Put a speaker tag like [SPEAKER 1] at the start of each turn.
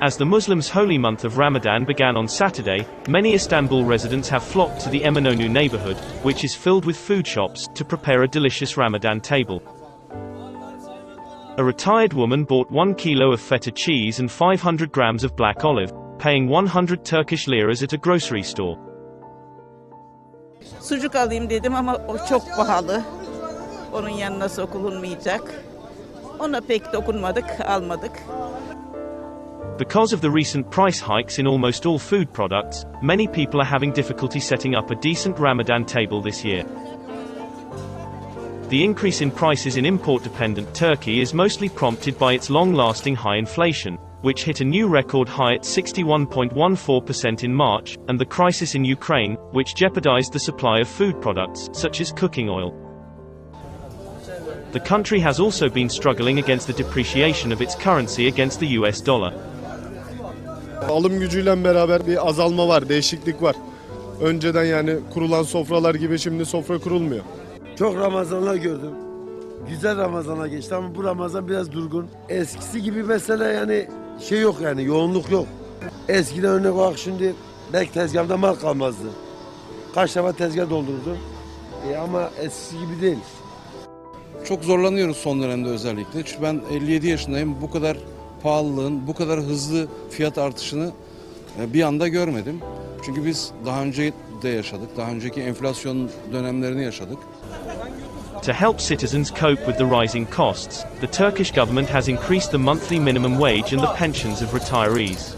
[SPEAKER 1] As the Muslims' holy month of Ramadan began on Saturday, many Istanbul residents have flocked to the Eminönü neighborhood, which is filled with food shops, to prepare a delicious Ramadan table. A retired woman bought 1 kilo of feta cheese and 500 grams of black olive, paying 100 Turkish liras at a grocery store.
[SPEAKER 2] Sucuk alayım dedim ama o çok pahalı. Onun yanına sokulunmayacak. Ona pek dokunmadık, almadık.
[SPEAKER 1] Because of the recent price hikes in almost all food products, many people are having difficulty setting up a decent Ramadan table this year. The increase in prices in import-dependent Turkey is mostly prompted by its long-lasting high inflation, which hit a new record high at 61.14% in March, and the crisis in Ukraine, which jeopardized the supply of food products, such as cooking oil. The country has also been struggling against the depreciation of its currency against the US dollar.
[SPEAKER 3] Alım gücüyle beraber bir azalma var, değişiklik var. Önceden yani kurulan sofralar gibi şimdi sofra kurulmuyor.
[SPEAKER 4] Çok Ramazanlar gördüm. Güzel Ramazanlar geçti ama bu Ramazan biraz durgun. Eskisi gibi mesela yani şey yok yani yoğunluk yok. Eskiden örnek olarak şimdi belki tezgahda mal kalmazdı. Kaç defa tezgah doldurdum. Ama eskisi gibi değil.
[SPEAKER 5] Çok zorlanıyoruz son dönemde özellikle. Çünkü ben 57 yaşındayım. Bu kadar pahalılığın, bu kadar hızlı fiyat artışını bir anda görmedim. Çünkü biz daha önce de yaşadık. Daha önceki enflasyon dönemlerini yaşadık.
[SPEAKER 1] To help citizens cope with the rising costs, the Turkish government has increased the monthly minimum wage and the pensions of retirees.